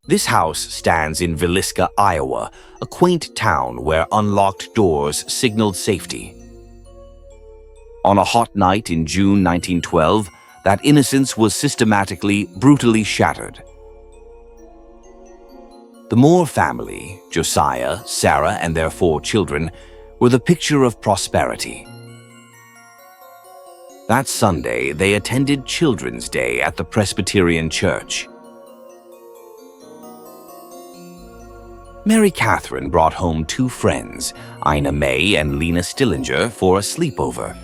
This house stands in Villisca, Iowa, a quaint town where unlocked doors signaled safety. On a hot night in June 1912, that innocence was systematically, brutally shattered. The Moore family, Josiah, Sarah, and their 4 children, were the picture of prosperity. That Sunday, they attended Children's Day at the Presbyterian Church. Mary Catherine brought home 2 friends, Ina May and Lena Stillinger, for a sleepover.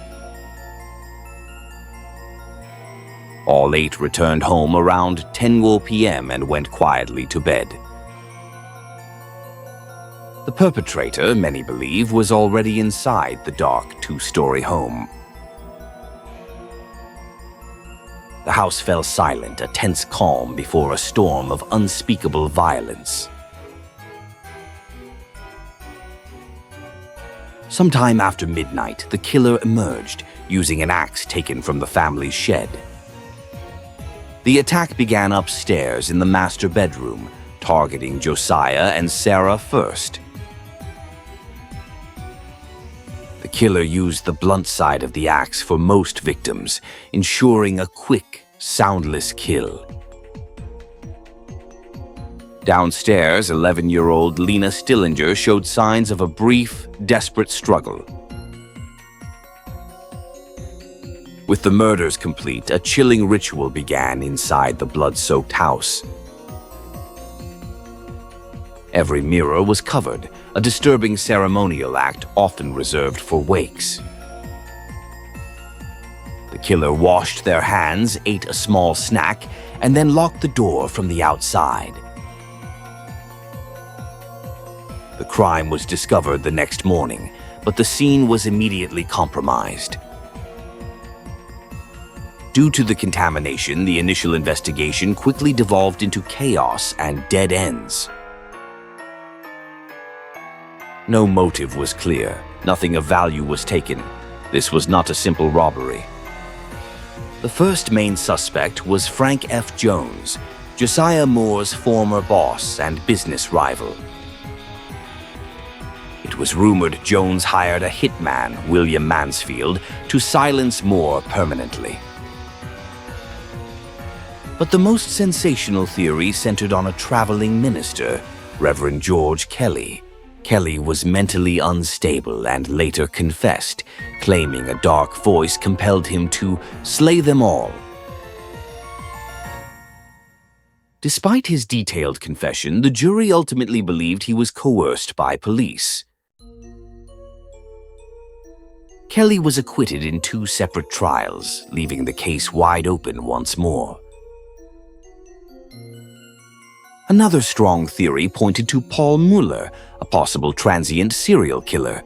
All 8 returned home around 10 p.m. and went quietly to bed. The perpetrator, many believe, was already inside the dark 2-story home. The house fell silent, a tense calm before a storm of unspeakable violence. Sometime after midnight, the killer emerged, using an axe taken from the family's shed. The attack began upstairs in the master bedroom, targeting Josiah and Sarah first. The killer used the blunt side of the axe for most victims, ensuring a quick, soundless kill. Downstairs, 11-year-old Lena Stillinger showed signs of a brief, desperate struggle. With the murders complete, a chilling ritual began inside the blood-soaked house. Every mirror was covered, a disturbing ceremonial act often reserved for wakes. The killer washed their hands, ate a small snack, and then locked the door from the outside. The crime was discovered the next morning, but the scene was immediately compromised. Due to the contamination, the initial investigation quickly devolved into chaos and dead ends. No motive was clear. Nothing of value was taken. This was not a simple robbery. The first main suspect was Frank F. Jones, Josiah Moore's former boss and business rival. It was rumored Jones hired a hitman, William Mansfield, to silence Moore permanently. But the most sensational theory centered on a traveling minister, Reverend George Kelly. Kelly was mentally unstable and later confessed, claiming a dark voice compelled him to slay them all. Despite his detailed confession, the jury ultimately believed he was coerced by police. Kelly was acquitted in 2 separate trials, leaving the case wide open once more. Another strong theory pointed to Paul Mueller, a possible transient serial killer.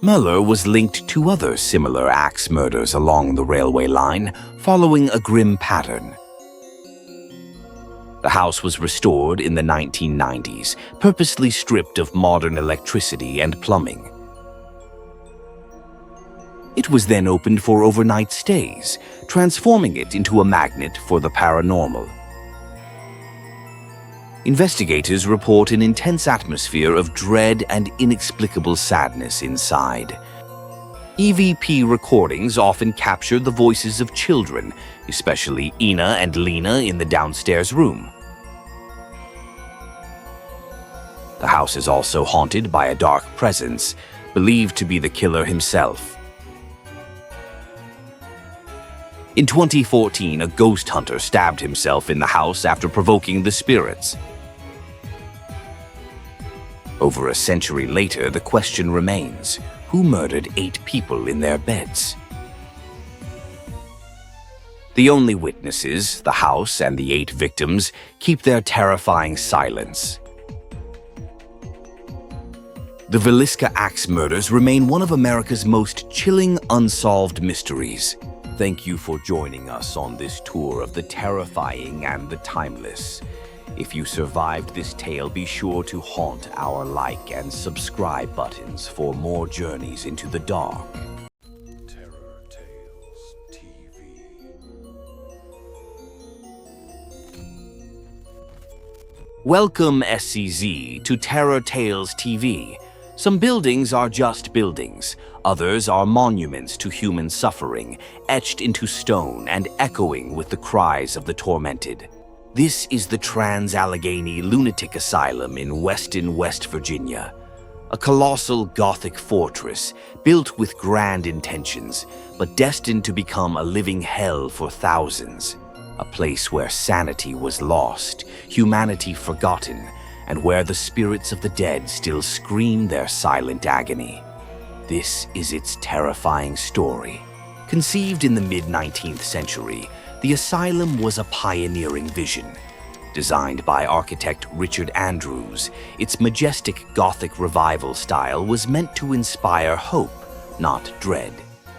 Mueller was linked to other similar axe murders along the railway line, following a grim pattern. The house was restored in the 1990s, purposely stripped of modern electricity and plumbing. It was then opened for overnight stays, transforming it into a magnet for the paranormal. Investigators report an intense atmosphere of dread and inexplicable sadness inside. EVP recordings often capture the voices of children, especially Ina and Lena in the downstairs room. The house is also haunted by a dark presence, believed to be the killer himself. In 2014, a ghost hunter stabbed himself in the house after provoking the spirits. Over a century later, the question remains, who murdered 8 people in their beds? The only witnesses, the house and the 8 victims, keep their terrifying silence. The Villisca axe murders remain one of America's most chilling unsolved mysteries. Thank you for joining us on this tour of the terrifying and the timeless. If you survived this tale, be sure to haunt our like and subscribe buttons for more journeys into the dark. Welcome, SCZ, to Terror Tales TV. Some buildings are just buildings. Others are monuments to human suffering, etched into stone and echoing with the cries of the tormented. This is the Trans-Allegheny Lunatic Asylum in Weston, West Virginia. A colossal Gothic fortress built with grand intentions, but destined to become a living hell for thousands. A place where sanity was lost, humanity forgotten, and where the spirits of the dead still scream their silent agony. This is its terrifying story. Conceived in the mid-19th century, the asylum was a pioneering vision. Designed by architect Richard Andrews, its majestic Gothic revival style was meant to inspire hope, not dread.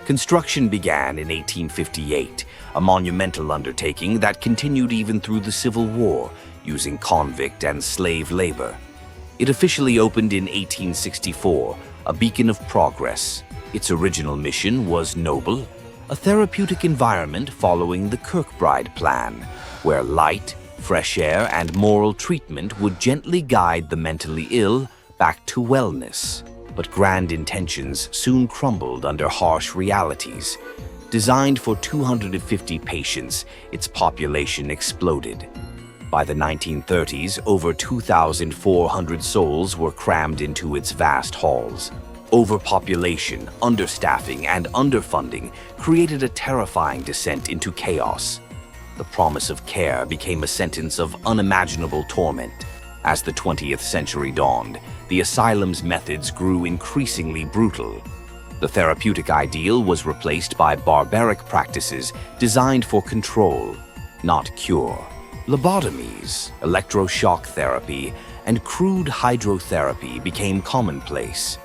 Construction began in 1858, a monumental undertaking that continued even through the Civil War, using convict and slave labor. It officially opened in 1864, a beacon of progress. Its original mission was noble, a therapeutic environment following the Kirkbride Plan, where light, fresh air, and moral treatment would gently guide the mentally ill back to wellness. But grand intentions soon crumbled under harsh realities. Designed for 250 patients, its population exploded. By the 1930s, over 2,400 souls were crammed into its vast halls. Overpopulation, understaffing, and underfunding created a terrifying descent into chaos. The promise of care became a sentence of unimaginable torment. As the 20th century dawned, the asylum's methods grew increasingly brutal. The therapeutic ideal was replaced by barbaric practices designed for control, not cure. Lobotomies, electroshock therapy, and crude hydrotherapy became commonplace.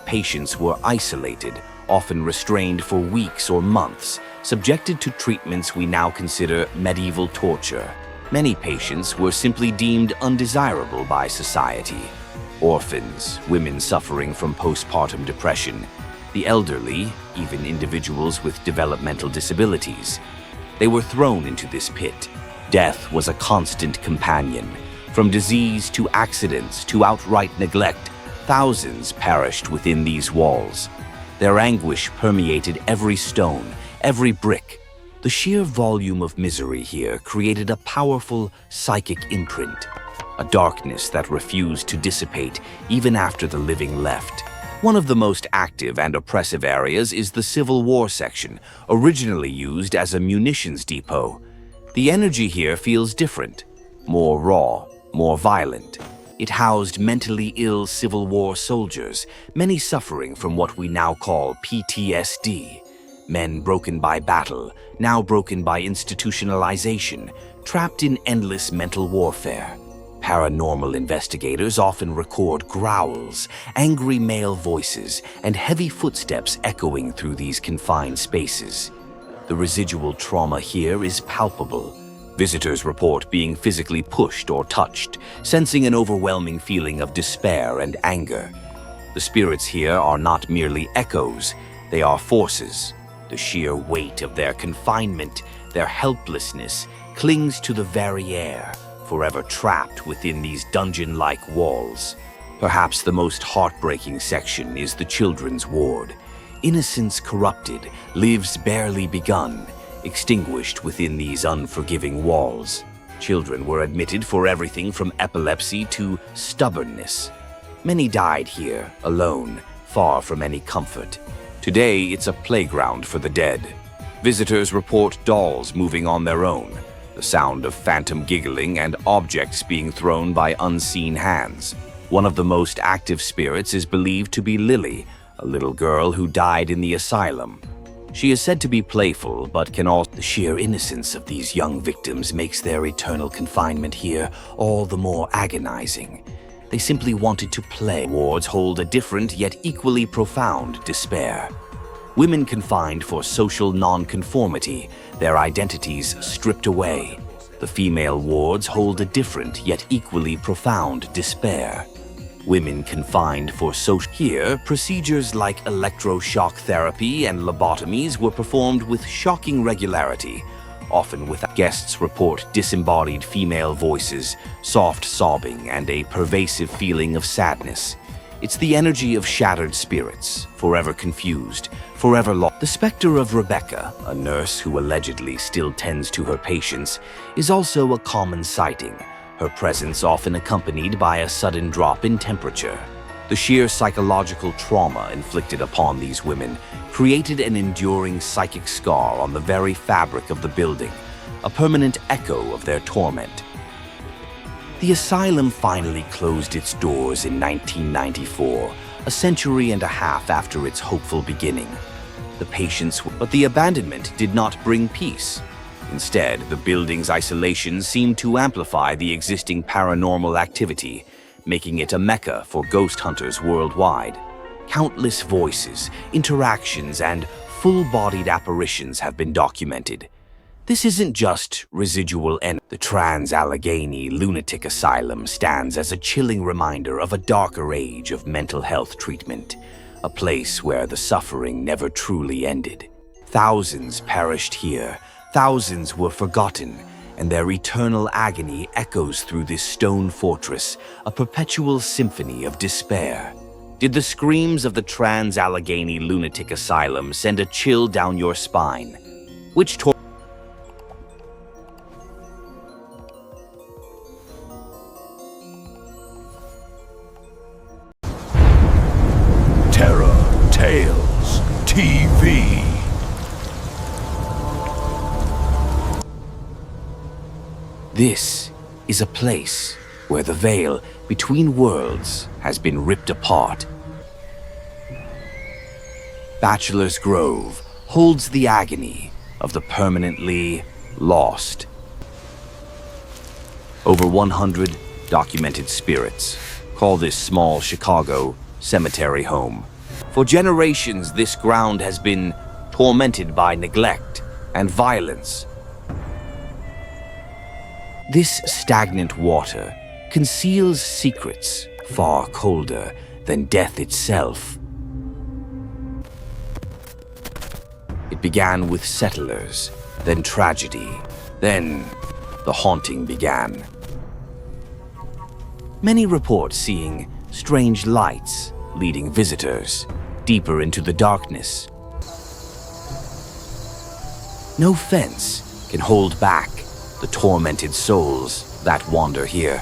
Patients were isolated, often restrained for weeks or months, subjected to treatments we now consider medieval torture. Many patients were simply deemed undesirable by society. Orphans, women suffering from postpartum depression, the elderly, even individuals with developmental disabilities. They were thrown into this pit. Death was a constant companion. From disease to accidents to outright neglect, thousands perished within these walls. Their anguish permeated every stone, every brick. The sheer volume of misery here created a powerful psychic imprint, a darkness that refused to dissipate even after the living left. One of the most active and oppressive areas is the Civil War section, originally used as a munitions depot. The energy here feels different, more raw, more violent. It housed mentally ill Civil War soldiers, many suffering from what we now call PTSD. Men broken by battle, now broken by institutionalization, trapped in endless mental warfare. Paranormal investigators often record growls, angry male voices, and heavy footsteps echoing through these confined spaces. The residual trauma here is palpable. Visitors report being physically pushed or touched, sensing an overwhelming feeling of despair and anger. The spirits here are not merely echoes, they are forces. The sheer weight of their confinement, their helplessness, clings to the very air, forever trapped within these dungeon-like walls. Perhaps the most heartbreaking section is the children's ward. Innocence corrupted, lives barely begun, extinguished within these unforgiving walls. Children were admitted for everything from epilepsy to stubbornness. Many died here, alone, far from any comfort. Today, it's a playground for the dead. Visitors report dolls moving on their own, the sound of phantom giggling and objects being thrown by unseen hands. One of the most active spirits is believed to be Lily, a little girl who died in the asylum. She is said to be playful, but can also... The sheer innocence of these young victims makes their eternal confinement here all the more agonizing. They simply wanted to play. Wards hold a different yet equally profound despair. Women confined for social nonconformity, their identities stripped away. The female wards hold a different yet equally profound despair. Women confined for social... Here, procedures like electroshock therapy and lobotomies were performed with shocking regularity, often with guests report disembodied female voices, soft sobbing, and a pervasive feeling of sadness. It's the energy of shattered spirits, forever confused, forever lost. The specter of Rebecca, a nurse who allegedly still tends to her patients, is also a common sighting, her presence often accompanied by a sudden drop in temperature. The sheer psychological trauma inflicted upon these women created an enduring psychic scar on the very fabric of the building, a permanent echo of their torment. The asylum finally closed its doors in 1994, a century and a half after its hopeful beginning. But the abandonment did not bring peace. Instead, the building's isolation seemed to amplify the existing paranormal activity, making it a mecca for ghost hunters worldwide. Countless voices, interactions, and full-bodied apparitions have been documented. This isn't just residual energy. The Trans-Allegheny Lunatic Asylum stands as a chilling reminder of a darker age of mental health treatment, a place where the suffering never truly ended. Thousands perished here, thousands were forgotten, and their eternal agony echoes through this stone fortress, a perpetual symphony of despair. Did the screams of the Trans-Allegheny Lunatic Asylum send a chill down your spine? Which Terror Tales TV. This is a place where the veil between worlds has been ripped apart. Bachelor's Grove holds the agony of the permanently lost. Over 100 documented spirits call this small Chicago cemetery home. For generations, this ground has been tormented by neglect and violence. This stagnant water conceals secrets far colder than death itself. It began with settlers, then tragedy, then the haunting began. Many report seeing strange lights leading visitors deeper into the darkness. No fence can hold back the tormented souls that wander here.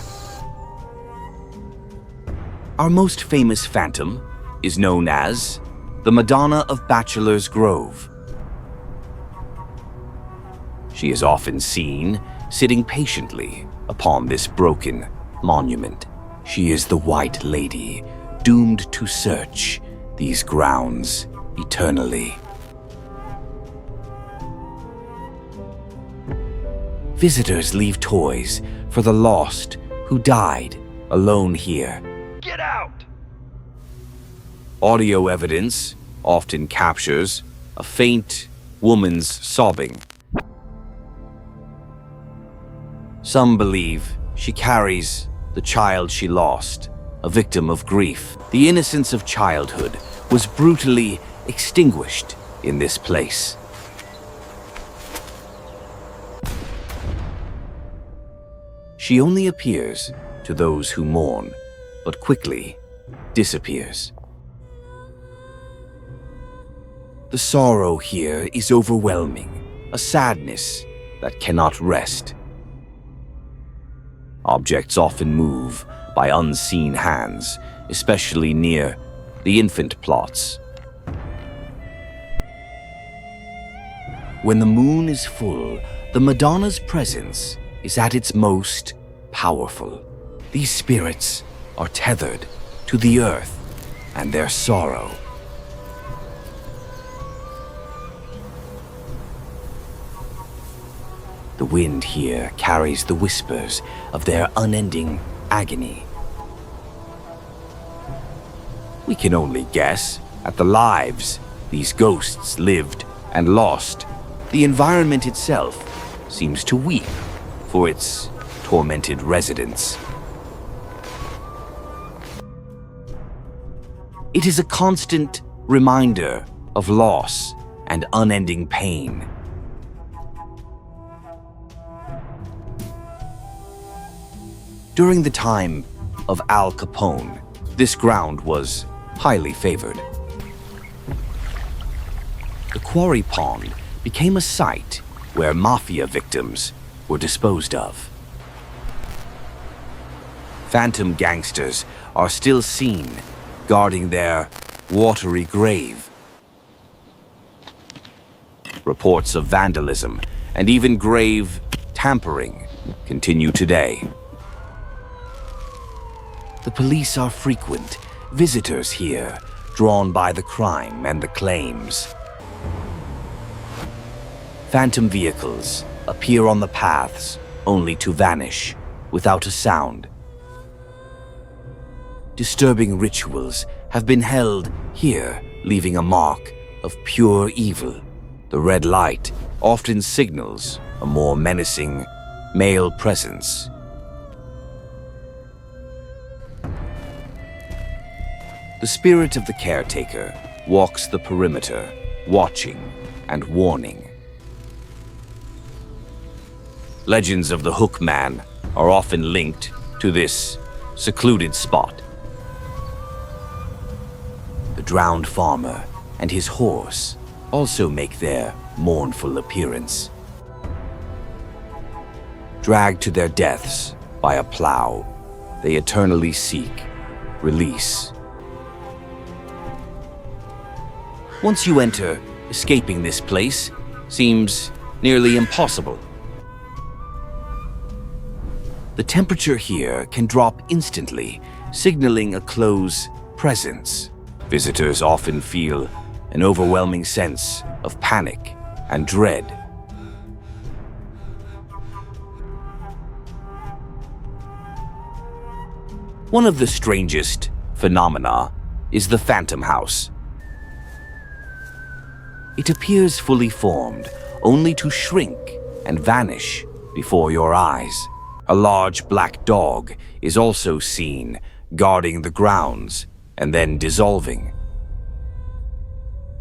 Our most famous phantom is known as the Madonna of Bachelor's Grove. She is often seen sitting patiently upon this broken monument. She is the White Lady, doomed to search these grounds eternally. Visitors leave toys for the lost who died alone here. Get out! Audio evidence often captures a faint woman's sobbing. Some believe she carries the child she lost, a victim of grief. The innocence of childhood was brutally extinguished in this place. She only appears to those who mourn, but quickly disappears. The sorrow here is overwhelming, a sadness that cannot rest. Objects often move by unseen hands, especially near the infant plots. When the moon is full, the Madonna's presence is at its most powerful. These spirits are tethered to the earth and their sorrow. The wind here carries the whispers of their unending agony. We can only guess at the lives these ghosts lived and lost. The environment itself seems to weep for its tormented residents. It is a constant reminder of loss and unending pain. During the time of Al Capone, this ground was highly favored. The quarry pond became a site where mafia victims were disposed of. Phantom gangsters are still seen guarding their watery grave. Reports of vandalism and even grave tampering continue today. The police are frequent visitors here, drawn by the crime and the claims. Phantom vehicles appear on the paths only to vanish without a sound. Disturbing rituals have been held here, leaving a mark of pure evil. The red light often signals a more menacing male presence. The spirit of the caretaker walks the perimeter, watching and warning. Legends of the Hook Man are often linked to this secluded spot. The drowned farmer and his horse also make their mournful appearance. Dragged to their deaths by a plow, they eternally seek release. Once you enter, escaping this place seems nearly impossible. The temperature here can drop instantly, signaling a close presence. Visitors often feel an overwhelming sense of panic and dread. One of the strangest phenomena is the Phantom House. It appears fully formed, only to shrink and vanish before your eyes. A large black dog is also seen guarding the grounds and then dissolving.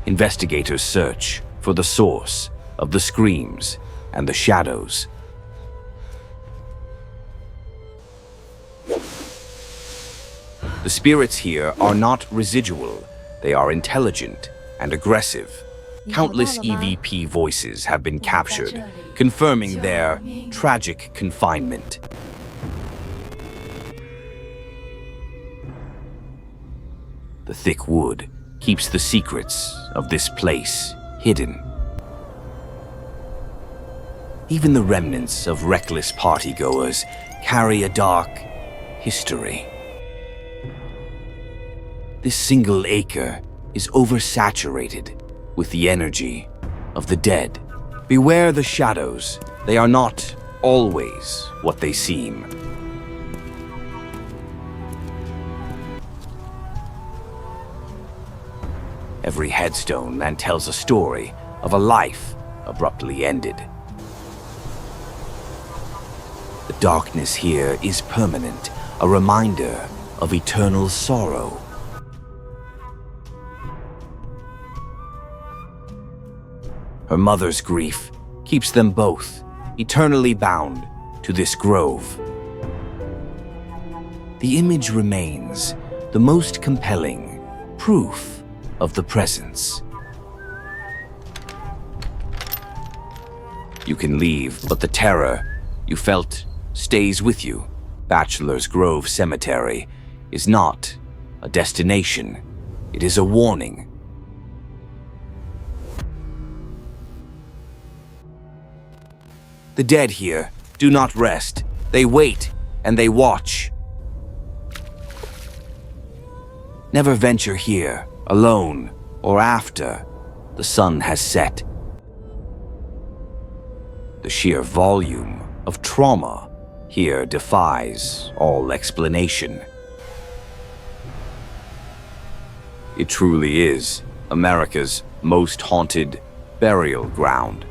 Investigators search for the source of the screams and the shadows. The spirits here are not residual, they are intelligent and aggressive. Countless EVP voices have been captured, confirming their tragic confinement. The thick wood keeps the secrets of this place hidden. Even the remnants of reckless partygoers carry a dark history. This single acre is oversaturated with the energy of the dead. Beware the shadows. They are not always what they seem. Every headstone then tells a story of a life abruptly ended. The darkness here is permanent, a reminder of eternal sorrow. Her mother's grief keeps them both eternally bound to this grove. The image remains the most compelling proof of the presence. You can leave, but the terror you felt stays with you. Bachelor's Grove Cemetery is not a destination, it is a warning. The dead here do not rest. They wait and they watch. Never venture here alone or after the sun has set. The sheer volume of trauma here defies all explanation. It truly is America's most haunted burial ground.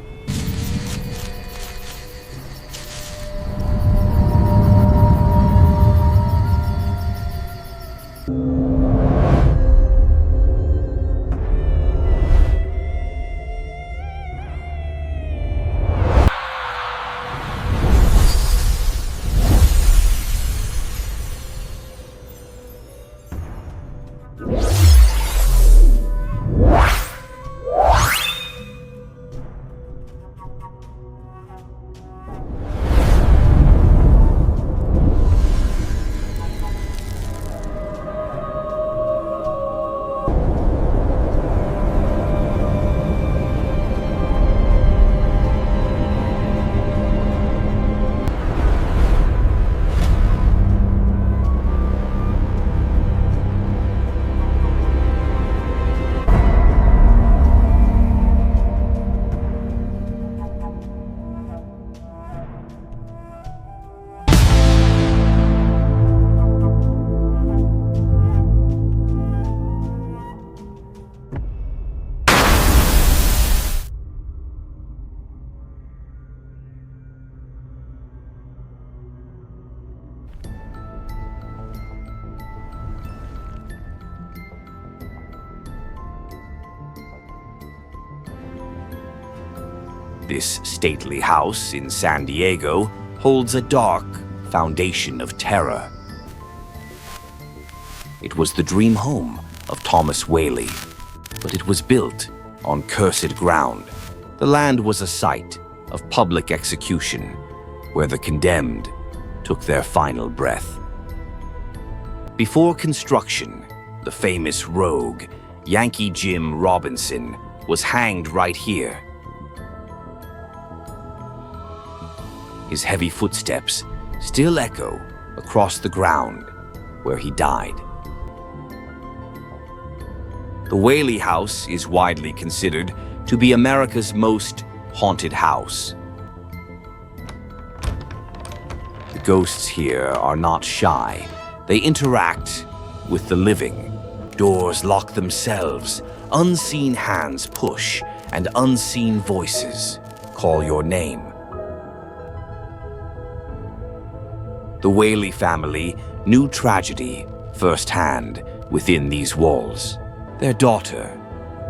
This stately house in San Diego holds a dark foundation of terror. It was the dream home of Thomas Whaley, but it was built on cursed ground. The land was a site of public execution, where the condemned took their final breath. Before construction, the famous rogue, Yankee Jim Robinson, was hanged right here. His heavy footsteps still echo across the ground where he died. The Whaley House is widely considered to be America's most haunted house. The ghosts here are not shy. They interact with the living. Doors lock themselves, unseen hands push, and unseen voices call your name. The Whaley family knew tragedy firsthand within these walls. Their daughter,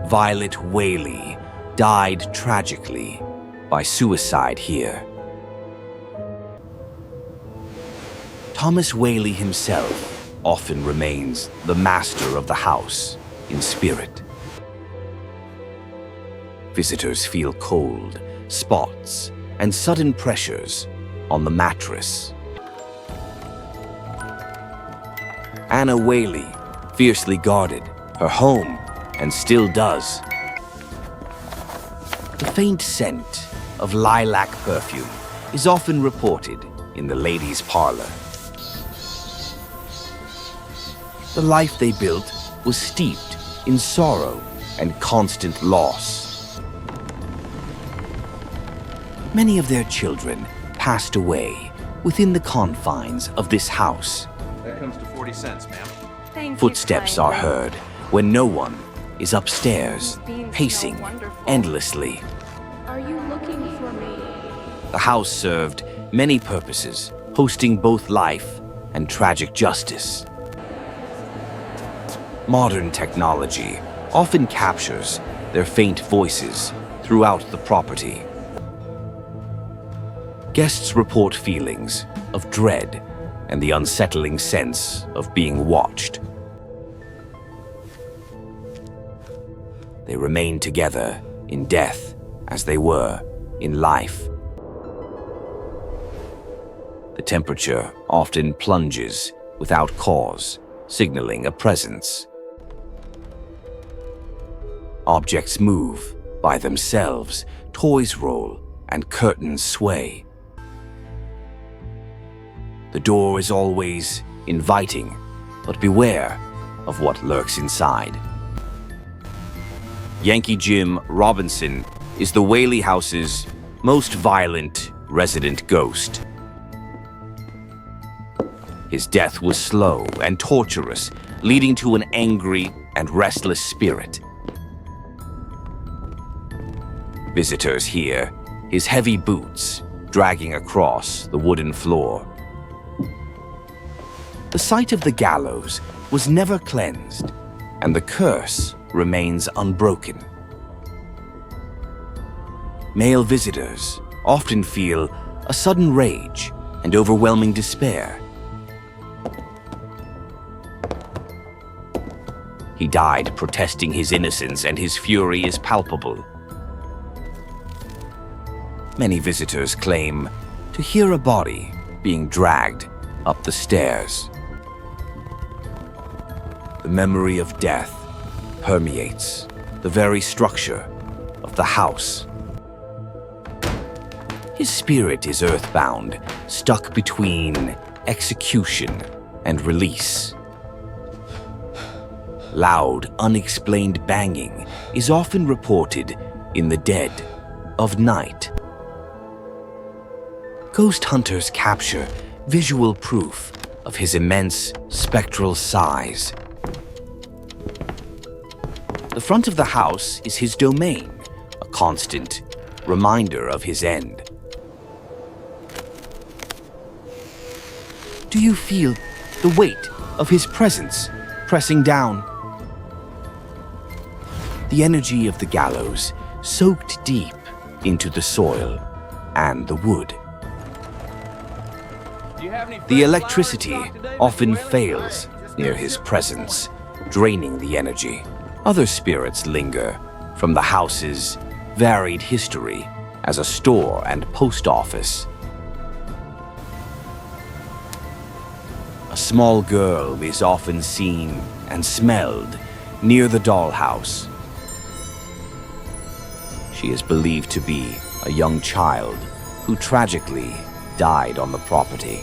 Violet Whaley, died tragically by suicide here. Thomas Whaley himself often remains the master of the house in spirit. Visitors feel cold, spots, and sudden pressures on the mattress. Anna Whaley fiercely guarded her home and still does. The faint scent of lilac perfume is often reported in the ladies' parlor. The life they built was steeped in sorrow and constant loss. Many of their children passed away within the confines of this house. That comes to 40 cents, ma'am. Footsteps are heard when no one is upstairs, pacing endlessly. Are you looking for me? The house served many purposes, hosting both life and tragic justice. Modern technology often captures their faint voices throughout the property. Guests report feelings of dread and the unsettling sense of being watched. They remain together in death as they were in life. The temperature often plunges without cause, signaling a presence. Objects move by themselves, toys roll, and curtains sway. The door is always inviting, but beware of what lurks inside. Yankee Jim Robinson is the Whaley house's most violent resident ghost. His death was slow and torturous, leading to an angry and restless spirit. Visitors hear his heavy boots dragging across the wooden floor. The site of the gallows was never cleansed, and the curse remains unbroken. Male visitors often feel a sudden rage and overwhelming despair. He died protesting his innocence, and his fury is palpable. Many visitors claim to hear a body being dragged up the stairs. The memory of death permeates the very structure of the house. His spirit is earthbound, stuck between execution and release. Loud, unexplained banging is often reported in the dead of night. Ghost hunters capture visual proof of his immense spectral size. The front of the house is his domain, a constant reminder of his end. Do you feel the weight of his presence pressing down? The energy of the gallows, soaked deep into the soil and the wood. The electricity often fails near his presence, draining the energy. Other spirits linger from the house's varied history as a store and post office. A small girl is often seen and smelled near the dollhouse. She is believed to be a young child who tragically died on the property.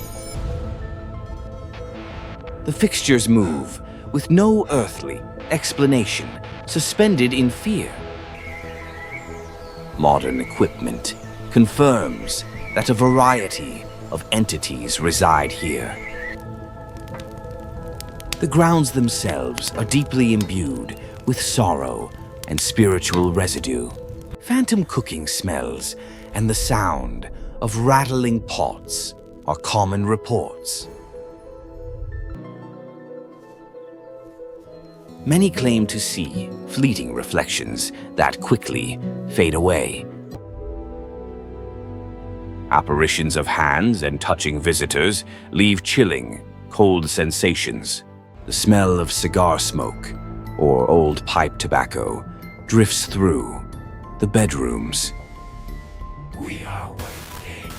The fixtures move with no earthly explanation, suspended in fear. Modern equipment confirms that a variety of entities reside here. The grounds themselves are deeply imbued with sorrow and spiritual residue. Phantom cooking smells and the sound of rattling pots are common reports. Many claim to see fleeting reflections that quickly fade away. Apparitions of hands and touching visitors leave chilling, cold sensations. The smell of cigar smoke or old pipe tobacco drifts through the bedrooms. We are waiting.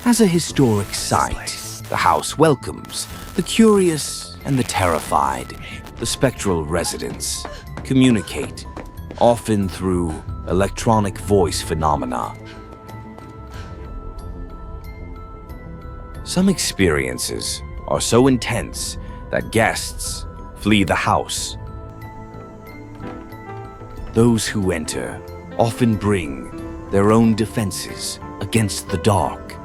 As a historic site, the house welcomes the curious and the terrified. The spectral residents communicate, often through electronic voice phenomena. Some experiences are so intense that guests flee the house. Those who enter often bring their own defenses against the dark.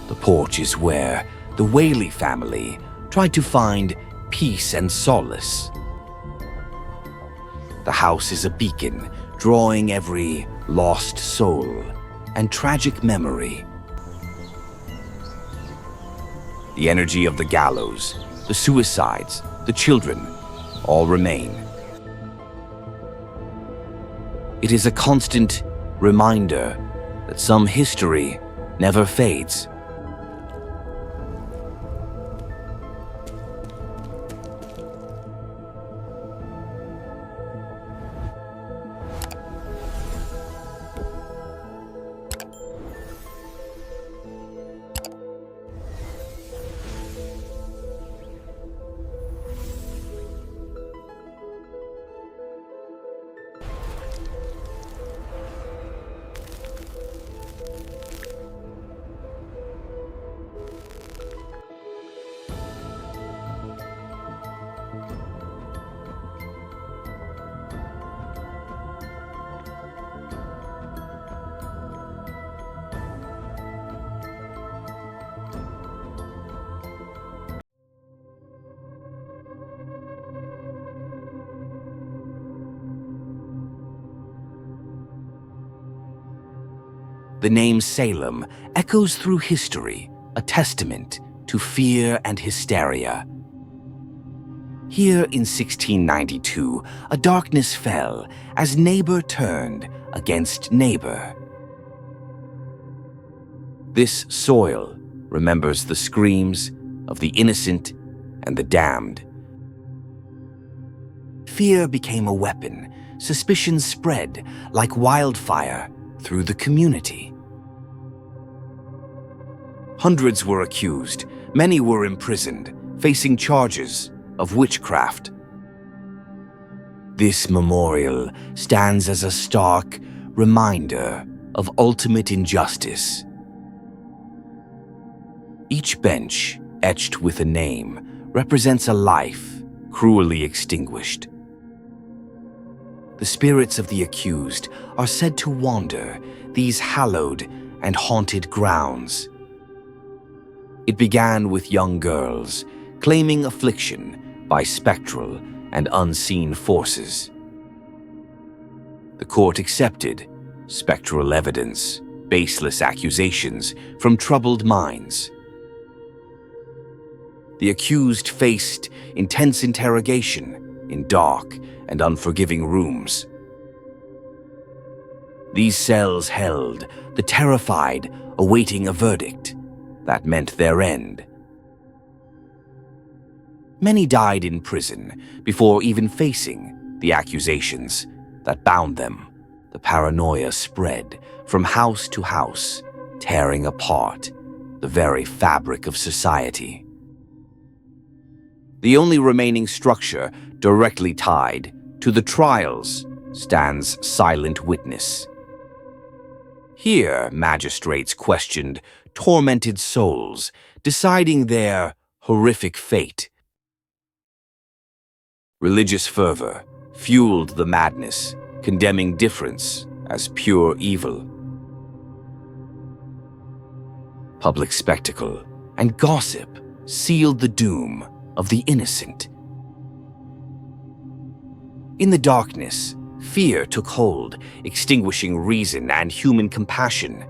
The porch is where the Whaley family tried to find peace and solace. The house is a beacon, drawing every lost soul and tragic memory. The energy of the gallows, the suicides, the children, all remain. It is a constant reminder that some history never fades. The name Salem echoes through history, a testament to fear and hysteria. Here in 1692, a darkness fell as neighbor turned against neighbor. This soil remembers the screams of the innocent and the damned. Fear became a weapon. Suspicion spread like wildfire through the community. Hundreds were accused, many were imprisoned, facing charges of witchcraft. This memorial stands as a stark reminder of ultimate injustice. Each bench, etched with a name, represents a life cruelly extinguished. The spirits of the accused are said to wander these hallowed and haunted grounds. It began with young girls claiming affliction by spectral and unseen forces. The court accepted spectral evidence, baseless accusations from troubled minds. The accused faced intense interrogation in dark and unforgiving rooms. These cells held the terrified, awaiting a verdict that meant their end. Many died in prison before even facing the accusations that bound them. The paranoia spread from house to house, tearing apart the very fabric of society. The only remaining structure directly tied to the trials stands silent witness. Here, magistrates questioned tormented souls, deciding their horrific fate. Religious fervor fueled the madness, condemning difference as pure evil. Public spectacle and gossip sealed the doom of the innocent. In the darkness, fear took hold, extinguishing reason and human compassion.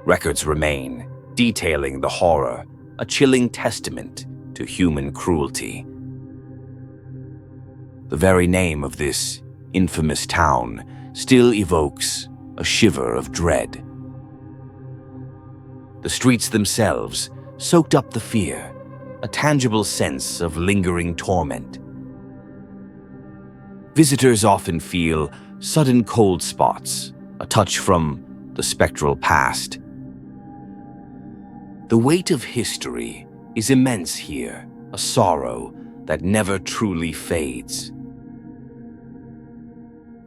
Records remain, detailing the horror, a chilling testament to human cruelty. The very name of this infamous town still evokes a shiver of dread. The streets themselves soaked up the fear, a tangible sense of lingering torment. Visitors often feel sudden cold spots, a touch from the spectral past. The weight of history is immense here, a sorrow that never truly fades.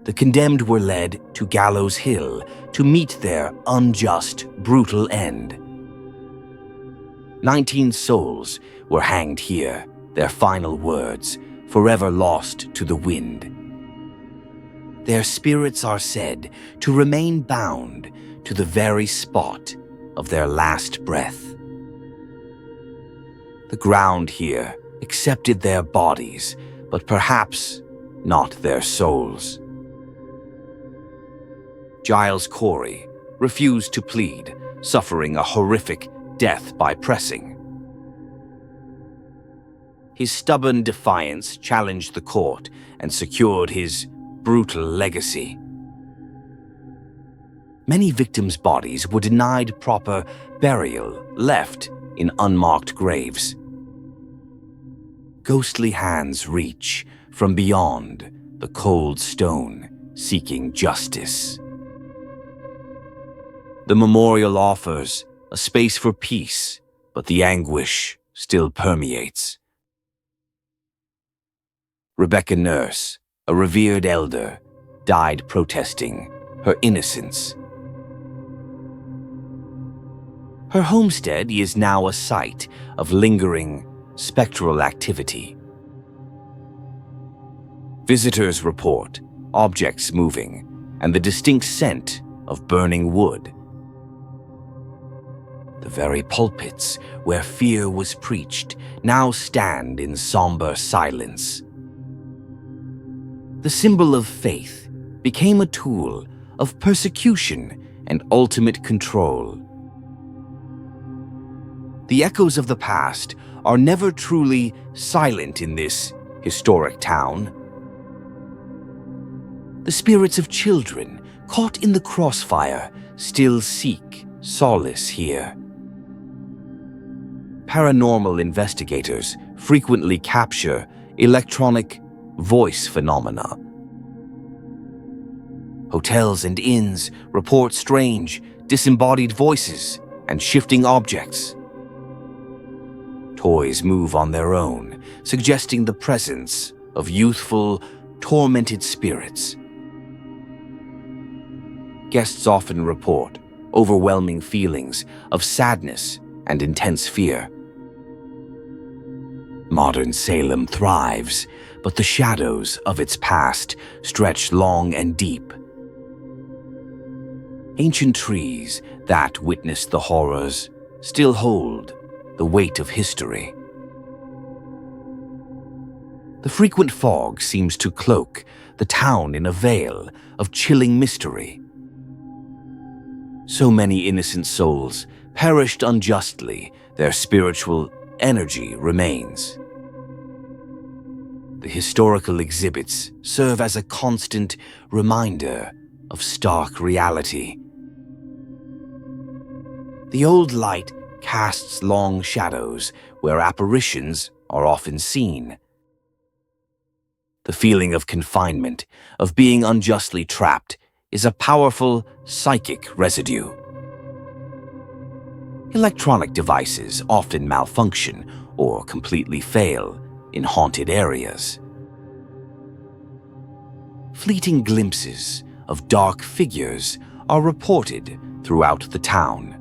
The condemned were led to Gallows Hill to meet their unjust, brutal end. 19 souls were hanged here, their final words forever lost to the wind. Their spirits are said to remain bound to the very spot of their last breath. The ground here accepted their bodies, but perhaps not their souls. Giles Corey refused to plead, suffering a horrific death by pressing. His stubborn defiance challenged the court and secured his brutal legacy. Many victims' bodies were denied proper burial, left in unmarked graves. Ghostly hands reach from beyond the cold stone, seeking justice. The memorial offers a space for peace, but the anguish still permeates. Rebecca Nurse, a revered elder, died protesting her innocence. Her homestead is now a site of lingering, spectral activity. Visitors report objects moving and the distinct scent of burning wood. The very pulpits where fear was preached now stand in somber silence. The symbol of faith became a tool of persecution and ultimate control. The echoes of the past are never truly silent in this historic town. The spirits of children caught in the crossfire still seek solace here. Paranormal investigators frequently capture electronic voice phenomena. Hotels and inns report strange, disembodied voices and shifting objects. Toys move on their own, suggesting the presence of youthful, tormented spirits. Guests often report overwhelming feelings of sadness and intense fear. Modern Salem thrives, but the shadows of its past stretch long and deep. Ancient trees that witnessed the horrors still hold the weight of history. The frequent fog seems to cloak the town in a veil of chilling mystery. So many innocent souls perished unjustly, their spiritual energy remains. The historical exhibits serve as a constant reminder of stark reality. The old light casts long shadows where apparitions are often seen. The feeling of confinement, of being unjustly trapped, is a powerful psychic residue. Electronic devices often malfunction or completely fail in haunted areas. Fleeting glimpses of dark figures are reported throughout the town.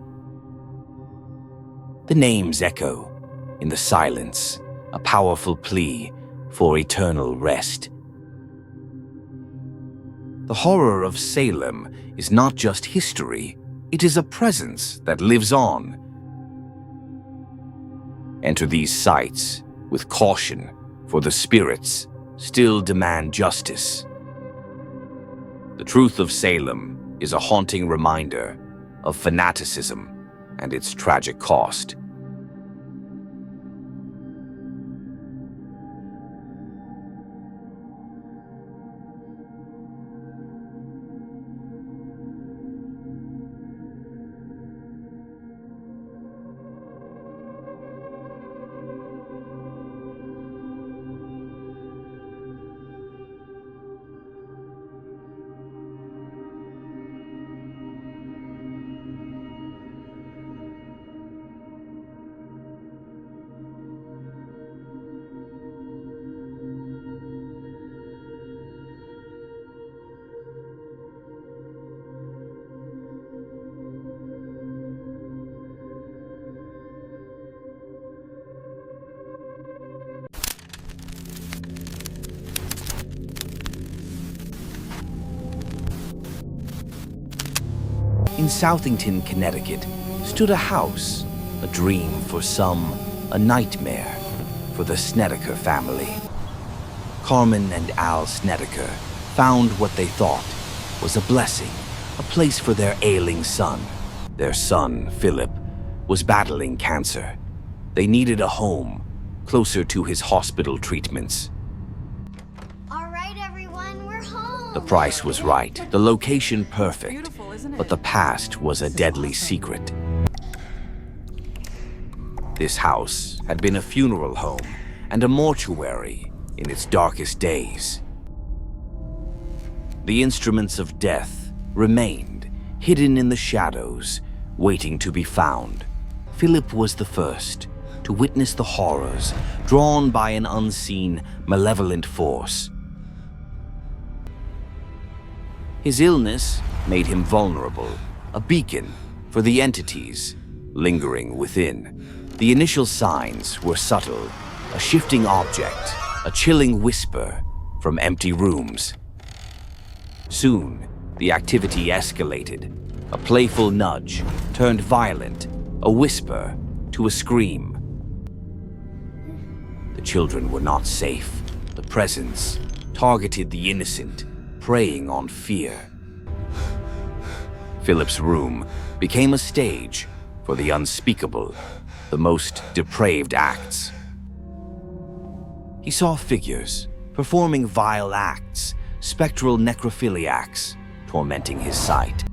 The names echo in the silence, a powerful plea for eternal rest. The horror of Salem is not just history, it is a presence that lives on. Enter these sites with caution, for the spirits still demand justice. The truth of Salem is a haunting reminder of fanaticism and its tragic cost. In Southington, Connecticut, stood a house, a dream for some, a nightmare for the Snedeker family. Carmen and Al Snedeker found what they thought was a blessing, a place for their ailing son. Their son, Philip, was battling cancer. They needed a home closer to his hospital treatments. All right, everyone, we're home. The price was right, the location perfect, but the past was a deadly secret. This house had been a funeral home and a mortuary in its darkest days. The instruments of death remained hidden in the shadows, waiting to be found. Philip was the first to witness the horrors, drawn by an unseen, malevolent force. His illness made him vulnerable, a beacon for the entities lingering within. The initial signs were subtle, a shifting object, a chilling whisper from empty rooms. Soon, the activity escalated. A playful nudge turned violent, a whisper to a scream. The children were not safe. The presence targeted the innocent, preying on fear. Philip's room became a stage for the unspeakable, the most depraved acts. He saw figures performing vile acts, spectral necrophiliacs, tormenting his sight.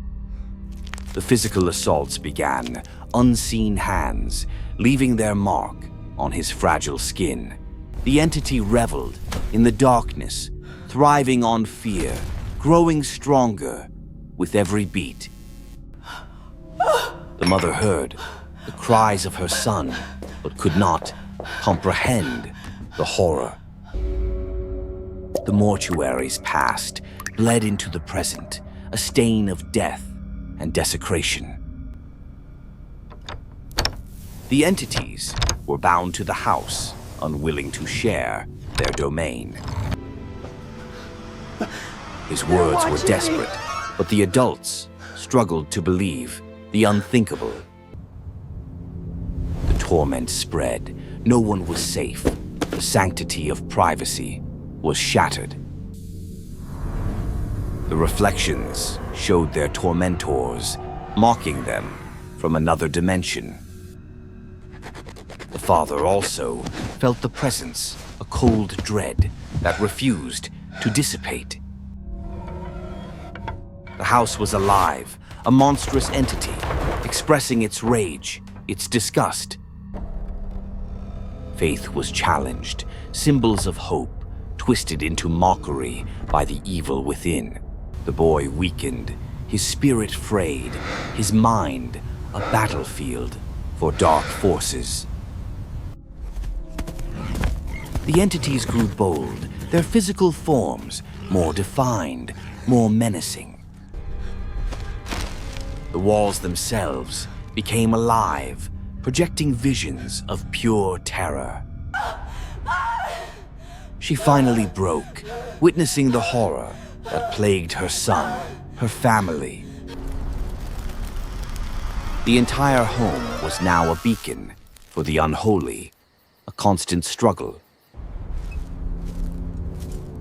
The physical assaults began, unseen hands leaving their mark on his fragile skin. The entity reveled in the darkness, thriving on fear, growing stronger with every beat. The mother heard the cries of her son, but could not comprehend the horror. The mortuary's past bled into the present, a stain of death and desecration. The entities were bound to the house, unwilling to share their domain. His words were desperate, but the adults struggled to believe the unthinkable. The torment spread. No one was safe. The sanctity of privacy was shattered. The reflections showed their tormentors, mocking them from another dimension. The father also felt the presence, a cold dread, that refused to dissipate. The house was alive, a monstrous entity, expressing its rage, its disgust. Faith was challenged, symbols of hope twisted into mockery by the evil within. The boy weakened, his spirit frayed, his mind a battlefield for dark forces. The entities grew bold, their physical forms more defined, more menacing. The walls themselves became alive, projecting visions of pure terror. She finally broke, witnessing the horror that plagued her son, her family. The entire home was now a beacon for the unholy, a constant struggle.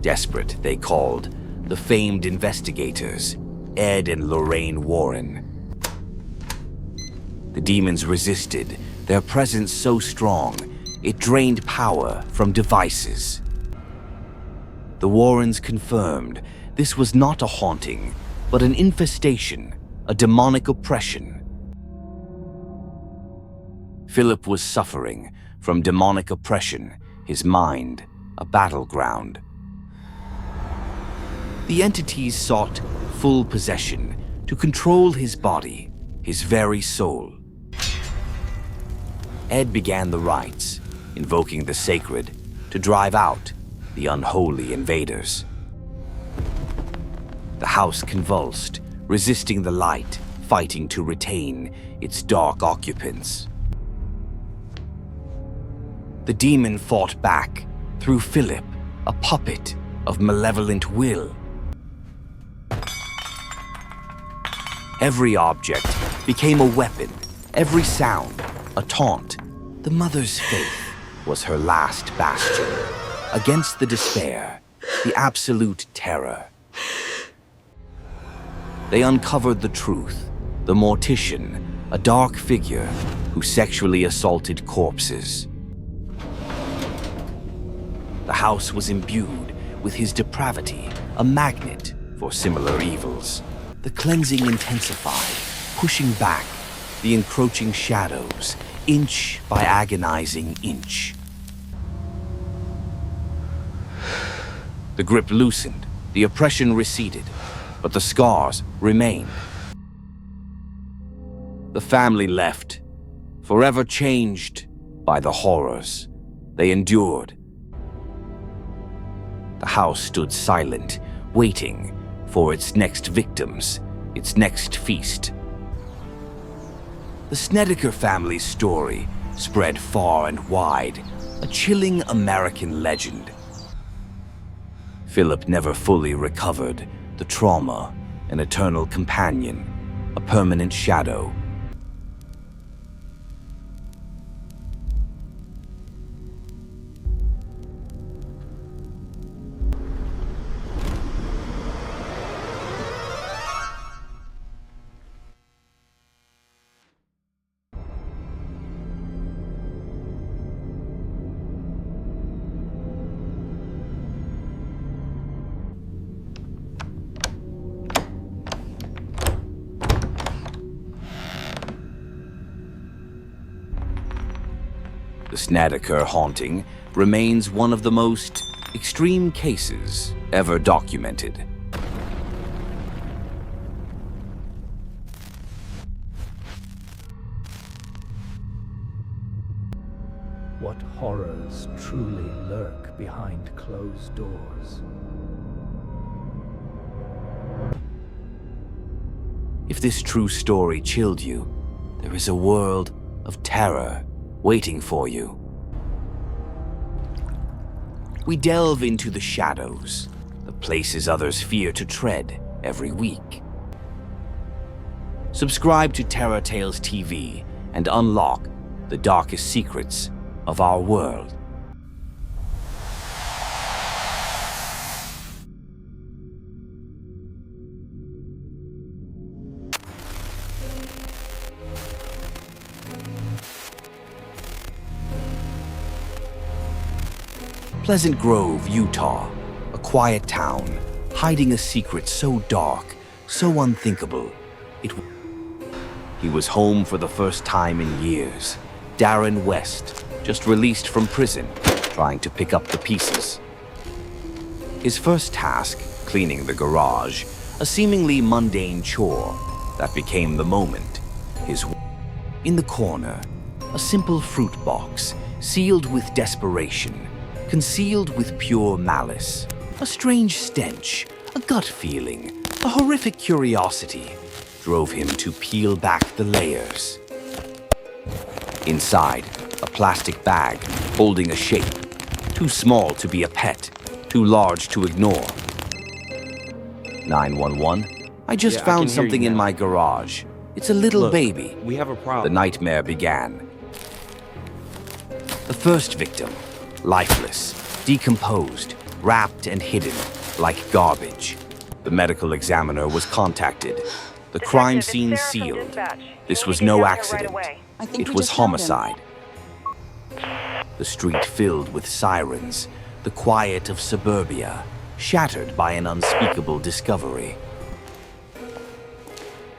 Desperate, they called the famed investigators, Ed and Lorraine Warren. The demons resisted, their presence so strong, it drained power from devices. The Warrens confirmed this was not a haunting, but an infestation, a demonic oppression. Philip was suffering from demonic oppression, his mind a battleground. The entities sought full possession to control his body, his very soul. Ed began the rites, invoking the sacred to drive out the unholy invaders. The house convulsed, resisting the light, fighting to retain its dark occupants. The demon fought back through Philip, a puppet of malevolent will. Every object became a weapon, every sound a taunt. The mother's faith was her last bastion against the despair, the absolute terror. They uncovered the truth, the mortician, a dark figure who sexually assaulted corpses. The house was imbued with his depravity, a magnet for similar evils. The cleansing intensified, pushing back the encroaching shadows, inch by agonizing inch. The grip loosened, the oppression receded, but the scars remained. The family left, forever changed by the horrors they endured. The house stood silent, waiting for its next victims, its next feast. The Snedeker family's story spread far and wide, a chilling American legend. Philip never fully recovered the trauma, an eternal companion, a permanent shadow. The Snedeker haunting remains one of the most extreme cases ever documented. What horrors truly lurk behind closed doors? If this true story chilled you, there is a world of terror waiting for you. We delve into the shadows, the places others fear to tread every week. Subscribe to Terror Tales TV and unlock the darkest secrets of our world. Pleasant Grove, Utah, a quiet town, hiding a secret so dark, so unthinkable. He was home for the first time in years. Darren West, just released from prison, trying to pick up the pieces. His first task, cleaning the garage, a seemingly mundane chore that became the moment. In the corner, a simple fruit box, sealed with desperation, concealed with pure malice. A strange stench, a gut feeling, a horrific curiosity drove him to peel back the layers. Inside, a plastic bag holding a shape, too small to be a pet, too large to ignore. 911, I just found something in my garage. It's a little baby. We have a problem. The nightmare began. The first victim, lifeless, decomposed, wrapped and hidden like garbage. The medical examiner was contacted. The crime scene sealed. This was no accident. It was homicide. The street filled with sirens, the quiet of suburbia, shattered by an unspeakable discovery.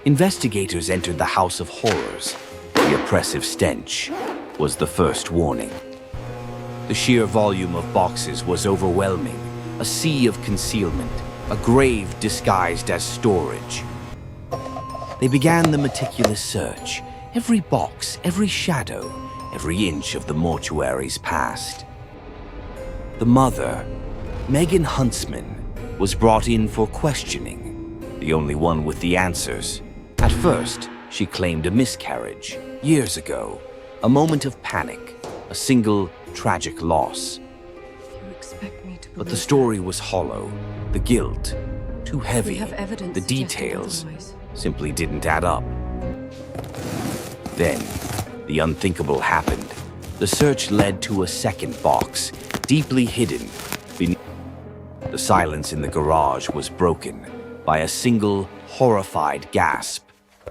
Investigators entered the House of Horrors. The oppressive stench was the first warning. The sheer volume of boxes was overwhelming, a sea of concealment, a grave disguised as storage. They began the meticulous search. Every box, every shadow, every inch of the mortuary's past. The mother, Megan Huntsman, was brought in for questioning, the only one with the answers. At first, she claimed a miscarriage, years ago, a moment of panic, a single tragic loss. But the story was hollow, the guilt, too heavy, the details simply didn't add up. Then, the unthinkable happened. The search led to a second box, deeply hidden beneath. The silence in the garage was broken by a single, horrified gasp.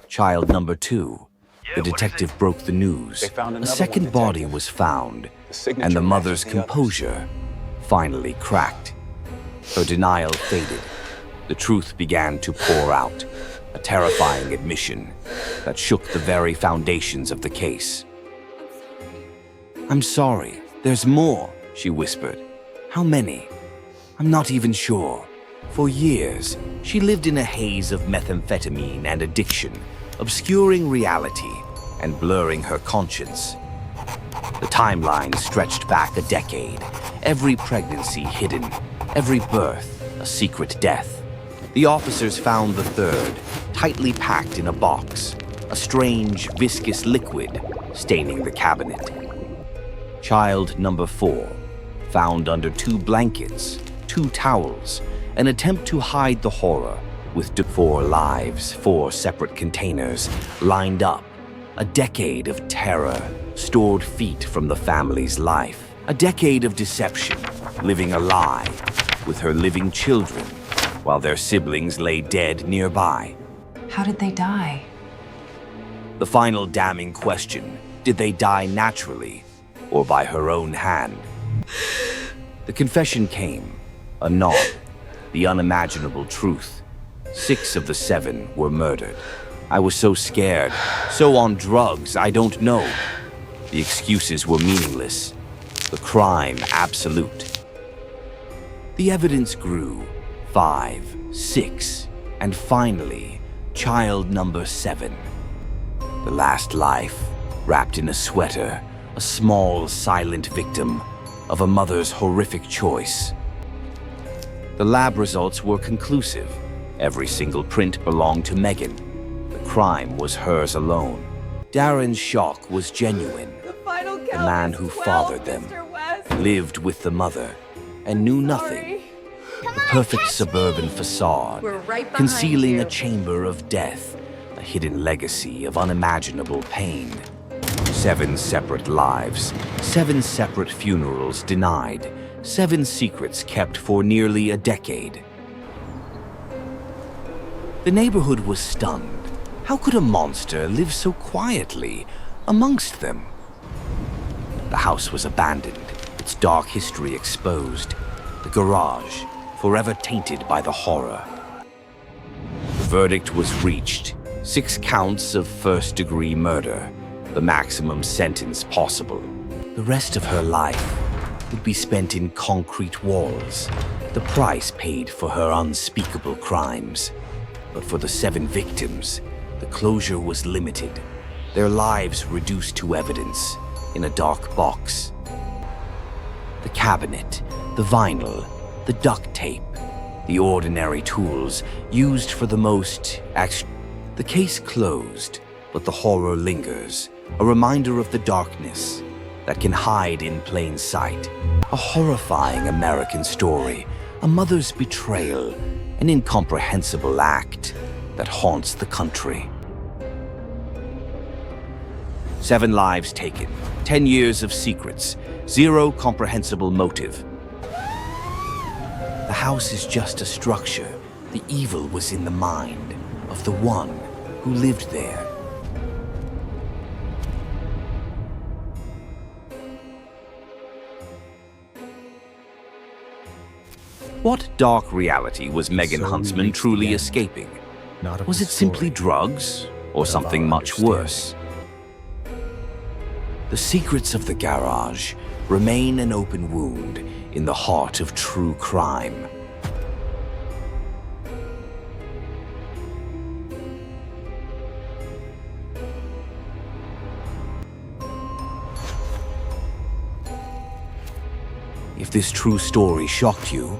Child number 2. The detective broke the news. A second body was found, and the mother's composure finally cracked. Her denial faded. The truth began to pour out, a terrifying admission that shook the very foundations of the case. I'm sorry, there's more, she whispered. How many? I'm not even sure. For years, she lived in a haze of methamphetamine and addiction, obscuring reality and blurring her conscience. The timeline stretched back a decade, every pregnancy hidden, every birth a secret death. The officers found the third, tightly packed in a box, a strange, viscous liquid staining the cabinet. Child number 4, found under 2 blankets, 2 towels, an attempt to hide the horror with 4 lives, 4 separate containers lined up. A decade of terror, stored feet from the family's life. A decade of deception, living a lie with her living children while their siblings lay dead nearby. How did they die? The final damning question, did they die naturally or by her own hand? The confession came, a nod, the unimaginable truth. 6 of the 7 were murdered. I was so scared, so on drugs, I don't know. The excuses were meaningless, the crime absolute. The evidence grew, 5, 6, and finally, child number 7. The last life, wrapped in a sweater, a small, silent victim of a mother's horrific choice. The lab results were conclusive. Every single print belonged to Megan. The crime was hers alone. Darren's shock was genuine. The man who fathered them lived with the mother and knew nothing. The perfect suburban facade, concealing a chamber of death, a hidden legacy of unimaginable pain. 7 separate lives, 7 separate funerals denied, 7 secrets kept for nearly a decade. The neighborhood was stunned. How could a monster live so quietly amongst them? The house was abandoned, its its dark history exposed, the garage forever tainted by the horror. The verdict was reached: 6 counts of first-degree murder, the maximum sentence possible. The rest of her life would be spent in concrete walls, the price paid for her unspeakable crimes. But for the 7 victims, the closure was limited, their lives reduced to evidence in a dark box. The cabinet, the vinyl, the duct tape, the ordinary tools used for the most The case closed, but the horror lingers, a reminder of the darkness that can hide in plain sight. A horrifying American story, a mother's betrayal, an incomprehensible act that haunts the country. 7 lives taken, 10 years of secrets, 0 comprehensible motive. The house is just a structure. The evil was in the mind of the one who lived there. What dark reality was Megan Huntsman truly escaping? Was it simply drugs, or something much worse? The secrets of the garage remain an open wound in the heart of true crime. If this true story shocked you,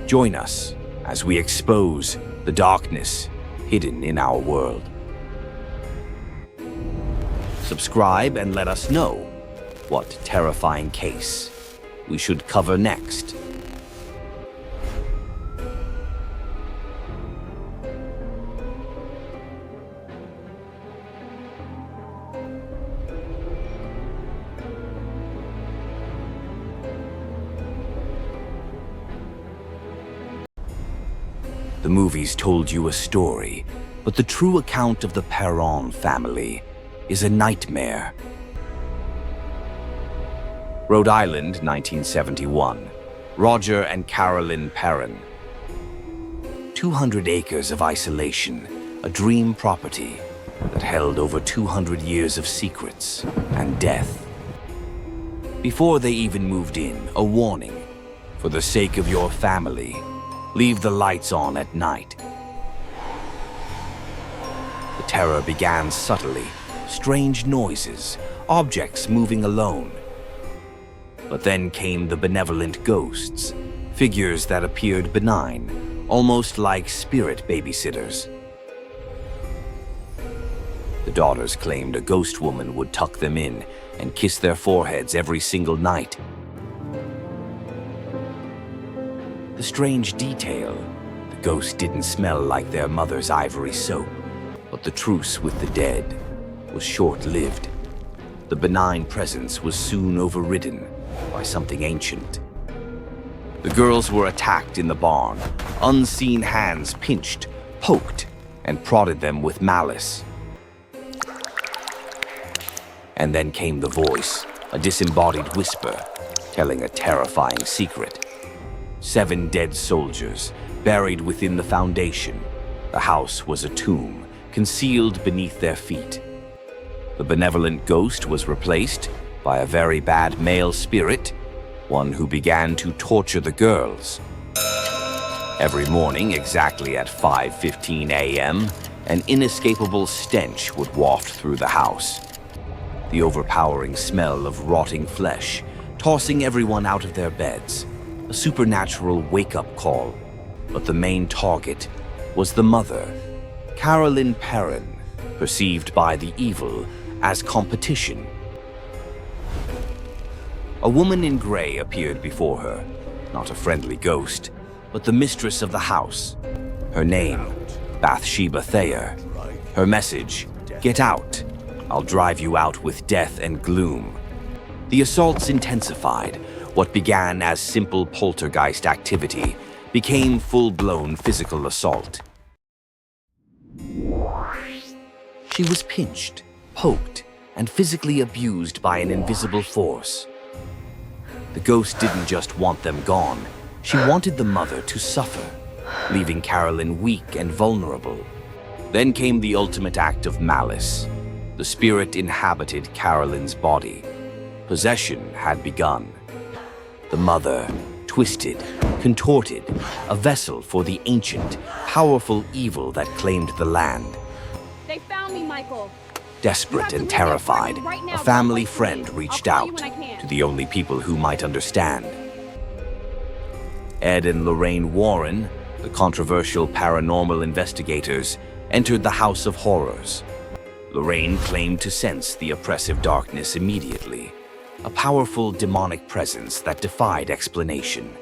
join us as we expose the darkness hidden in our world. Subscribe and let us know what terrifying case we should cover next. The movies told you a story, but the true account of the Perron family is a nightmare. Rhode Island, 1971. Roger and Carolyn Perron. 200 acres of isolation, a dream property that held over 200 years of secrets and death. Before they even moved in, a warning: for the sake of your family, leave the lights on at night. The terror began subtly, strange noises, objects moving alone. But then came the benevolent ghosts, figures that appeared benign, almost like spirit babysitters. The daughters claimed a ghost woman would tuck them in and kiss their foreheads every single night. The strange detail: the ghost didn't smell like their mother's ivory soap. But the truce with the dead was short-lived. The benign presence was soon overridden by something ancient. The girls were attacked in the barn. Unseen hands pinched, poked, and prodded them with malice. And then came the voice, a disembodied whisper, telling a terrifying secret. 7 dead soldiers, buried within the foundation. The house was a tomb, concealed beneath their feet. The benevolent ghost was replaced by a very bad male spirit, one who began to torture the girls. Every morning, exactly at 5:15 a.m., an inescapable stench would waft through the house. The overpowering smell of rotting flesh, tossing everyone out of their beds. A supernatural wake-up call. But the main target was the mother, Carolyn Perron, perceived by the evil as competition. A woman in gray appeared before her, not a friendly ghost, but the mistress of the house. Her name, Bathsheba Thayer. Her message: get out. I'll drive you out with death and gloom. The assaults intensified. What began as simple poltergeist activity became full-blown physical assault. She was pinched, poked, and physically abused by an invisible force. The ghost didn't just want them gone, she wanted the mother to suffer, leaving Carolyn weak and vulnerable. Then came the ultimate act of malice. The spirit inhabited Carolyn's body. Possession had begun. The mother, twisted, contorted, a vessel for the ancient, powerful evil that claimed the land. They found me, Michael. Desperate and terrified, a family friend reached out to the only people who might understand. Ed and Lorraine Warren, the controversial paranormal investigators, entered the House of Horrors. Lorraine claimed to sense the oppressive darkness immediately, a powerful demonic presence that defied explanation.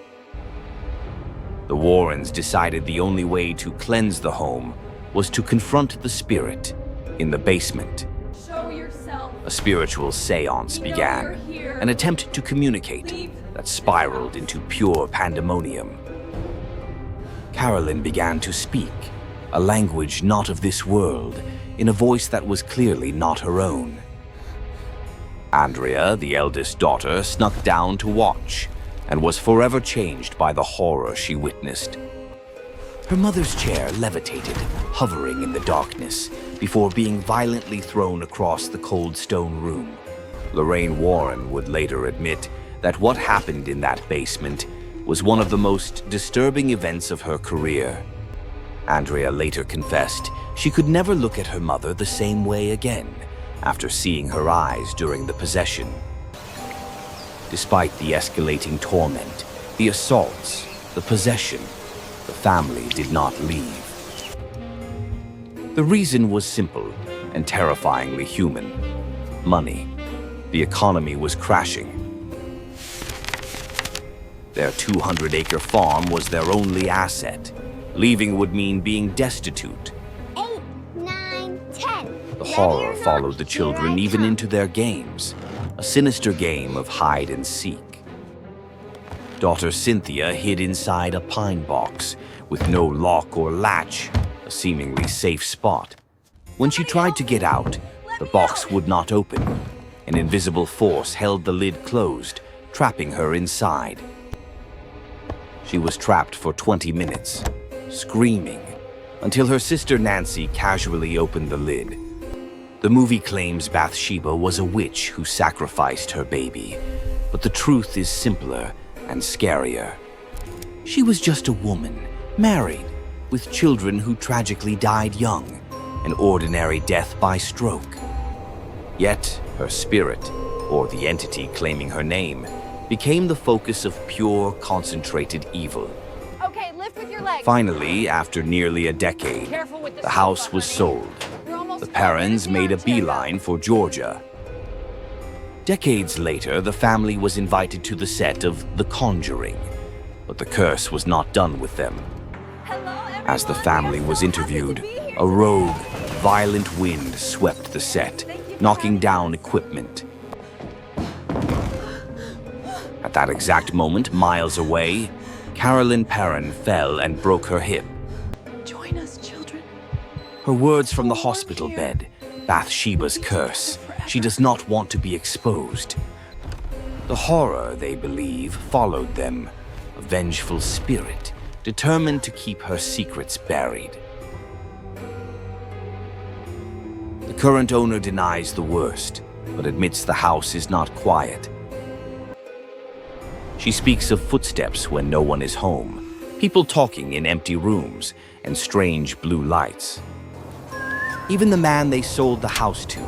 The Warrens decided the only way to cleanse the home was to confront the spirit in the basement. Show yourself. A spiritual seance began, an attempt to communicate that spiraled into pure pandemonium. Carolyn began to speak, a language not of this world, in a voice that was clearly not her own. Andrea, the eldest daughter, snuck down to watch and was forever changed by the horror she witnessed. Her mother's chair levitated, hovering in the darkness, before being violently thrown across the cold stone room. Lorraine Warren would later admit that what happened in that basement was one of the most disturbing events of her career. Andrea later confessed she could never look at her mother the same way again after seeing her eyes during the possession. Despite the escalating torment, the assaults, the possession, the family did not leave. The reason was simple and terrifyingly human. Money. The economy was crashing. Their 200-acre farm was their only asset. Leaving would mean being destitute. 8, 9, 10. The horror followed the children even into their games, a sinister game of hide and seek. Daughter Cynthia hid inside a pine box with no lock or latch, a seemingly safe spot. When she tried to get out, the box would not open. An invisible force held the lid closed, trapping her inside. She was trapped for 20 minutes, screaming, until her sister Nancy casually opened the lid. The movie claims Bathsheba was a witch who sacrificed her baby, but the truth is simpler and scarier. She was just a woman, married, with children who tragically died young, an ordinary death by stroke. Yet, her spirit, or the entity claiming her name, became the focus of pure, concentrated evil. Okay, lift with your legs. Finally, after nearly a decade, the house was sold. The parents made a beeline for Georgia. Decades later, the family was invited to the set of The Conjuring, but the curse was not done with them. As the family was interviewed, a rogue, violent wind swept the set, knocking down equipment. At that exact moment, miles away, Carolyn Perrin fell and broke her hip. Join us, children. Her words from the hospital bed, Bathsheba's curse. She does not want to be exposed. The horror, they believe, followed them, a vengeful spirit, determined to keep her secrets buried. The current owner denies the worst, but admits the house is not quiet. She speaks of footsteps when no one is home, people talking in empty rooms, and strange blue lights. Even the man they sold the house to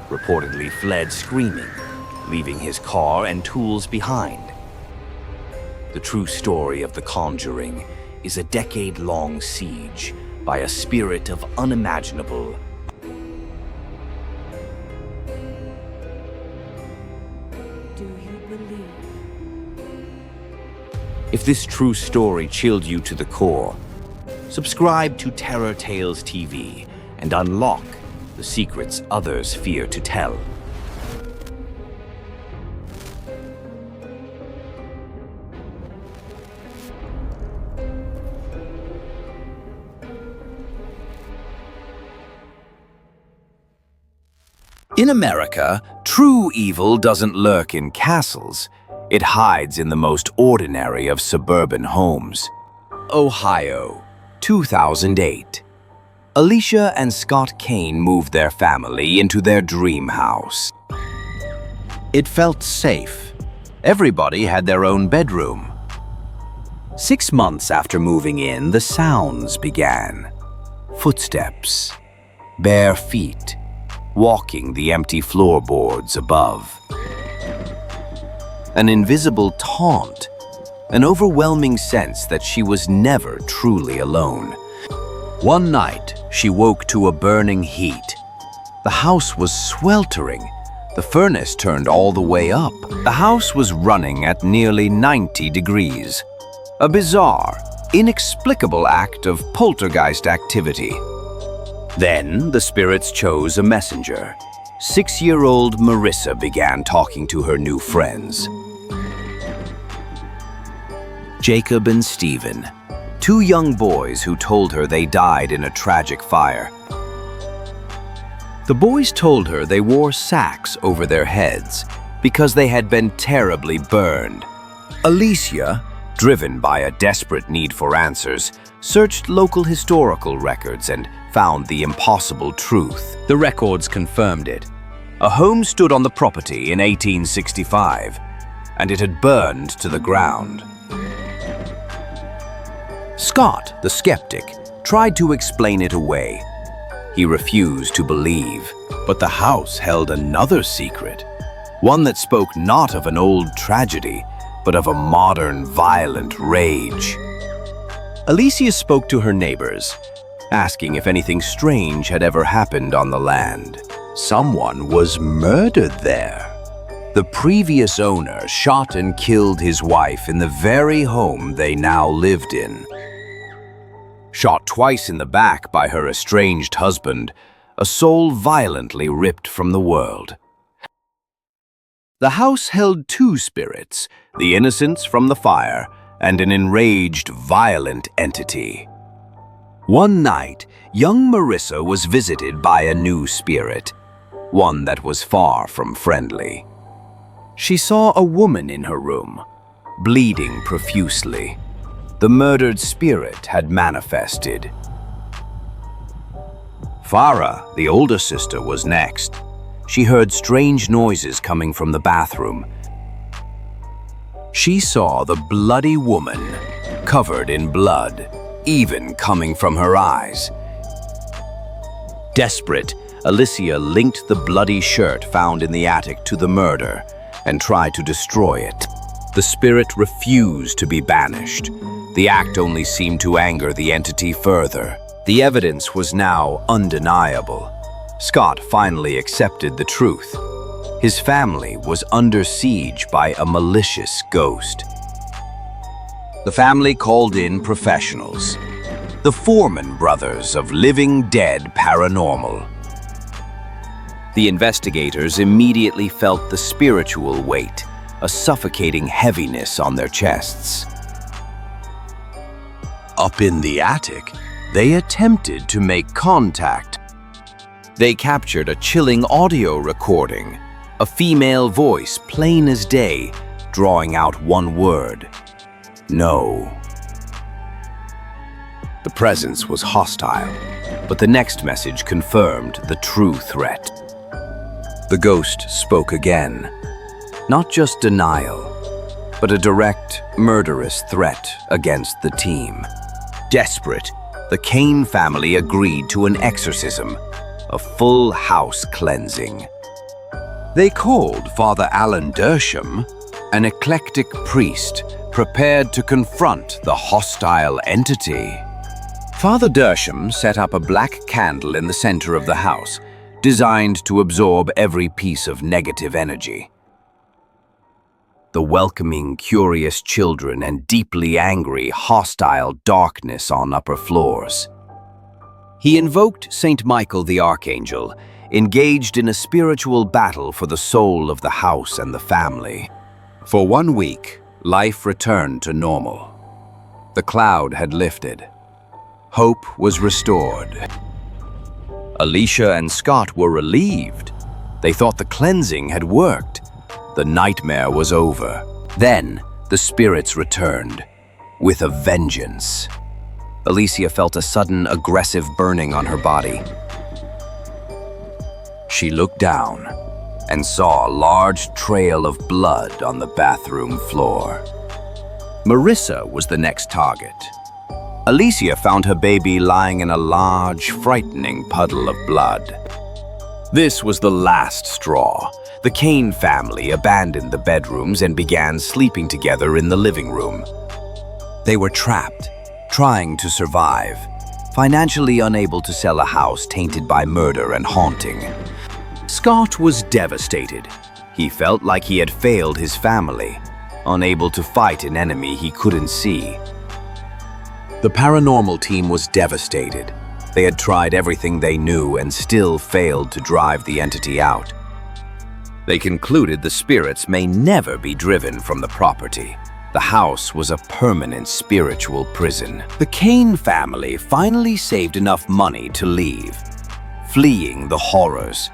reportedly fled screaming, leaving his car and tools behind. The true story of The Conjuring is a decade-long siege by a spirit of unimaginable. Do you believe? If this true story chilled you to the core, subscribe to Terror Tales TV and unlock the secrets others fear to tell. In America, true evil doesn't lurk in castles. It hides in the most ordinary of suburban homes. Ohio, 2008. Alicia and Scott Kane moved their family into their dream house. It felt safe. Everybody had their own bedroom. 6 months after moving in, the sounds began. Footsteps, bare feet, walking the empty floorboards above. An invisible taunt, an overwhelming sense that she was never truly alone. One night, she woke to a burning heat. The house was sweltering. The furnace turned all the way up. The house was running at nearly 90 degrees. A bizarre, inexplicable act of poltergeist activity. Then the spirits chose a messenger. 6-year-old Marissa began talking to her new friends. Jacob and Stephen, 2 young boys who told her they died in a tragic fire. The boys told her they wore sacks over their heads because they had been terribly burned. Alicia, driven by a desperate need for answers, searched local historical records and found the impossible truth. The records confirmed it. A home stood on the property in 1865, and it had burned to the ground. Scott, the skeptic, tried to explain it away. He refused to believe, but the house held another secret, one that spoke not of an old tragedy, but of a modern violent rage. Alicia spoke to her neighbors, asking if anything strange had ever happened on the land. Someone was murdered there. The previous owner shot and killed his wife in the very home they now lived in. Shot twice in the back by her estranged husband, a soul violently ripped from the world. The house held 2 spirits, the innocents from the fire and an enraged, violent entity. One night, young Marissa was visited by a new spirit, one that was far from friendly. She saw a woman in her room, bleeding profusely. The murdered spirit had manifested. Farah, the older sister, was next. She heard strange noises coming from the bathroom. She saw the bloody woman, covered in blood, even coming from her eyes. Desperate, Alicia linked the bloody shirt found in the attic to the murder and tried to destroy it. The spirit refused to be banished. The act only seemed to anger the entity further. The evidence was now undeniable. Scott finally accepted the truth. His family was under siege by a malicious ghost. The family called in professionals, the Foreman brothers of Living Dead Paranormal. The investigators immediately felt the spiritual weight, a suffocating heaviness on their chests. Up in the attic, they attempted to make contact. They captured a chilling audio recording, a female voice plain as day, drawing out one word: no. The presence was hostile, but the next message confirmed the true threat. The ghost spoke again. Not just denial, but a direct, murderous threat against the team. Desperate, the Kane family agreed to an exorcism, a full house cleansing. They called Father Alan Dersham, an eclectic priest prepared to confront the hostile entity. Father Dersham set up a black candle in the center of the house, designed to absorb every piece of negative energy. The welcoming, curious children and deeply angry, hostile darkness on upper floors. He invoked Saint Michael the Archangel, engaged in a spiritual battle for the soul of the house and the family. For 1 week, life returned to normal. The cloud had lifted. Hope was restored. Alicia and Scott were relieved, They thought the cleansing had worked. The nightmare was over. Then, the spirits returned, with a vengeance. Alicia felt a sudden, aggressive burning on her body. She looked down and saw a large trail of blood on the bathroom floor. Marissa was the next target. Alicia found her baby lying in a large, frightening puddle of blood. This was the last straw. The Kane family abandoned the bedrooms and began sleeping together in the living room. They were trapped, trying to survive, financially unable to sell a house tainted by murder and haunting. Scott was devastated. He felt like he had failed his family, unable to fight an enemy he couldn't see. The paranormal team was devastated. They had tried everything they knew and still failed to drive the entity out. They concluded the spirits may never be driven from the property. The house was a permanent spiritual prison. The Kane family finally saved enough money to leave, fleeing the horrors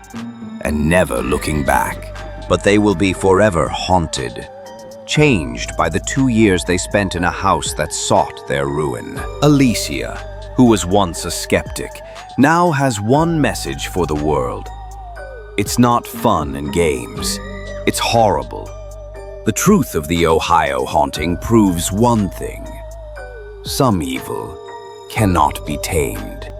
and never looking back. But they will be forever haunted, changed by the 2 years they spent in a house that sought their ruin. Alicia, who was once a skeptic, now has one message for the world. It's not fun and games. It's horrible. The truth of the Ohio haunting proves one thing. Some evil cannot be tamed.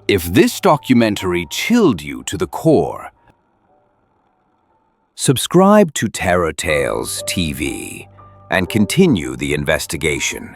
If this documentary chilled you to the core, subscribe to Terror Tales TV and continue the investigation.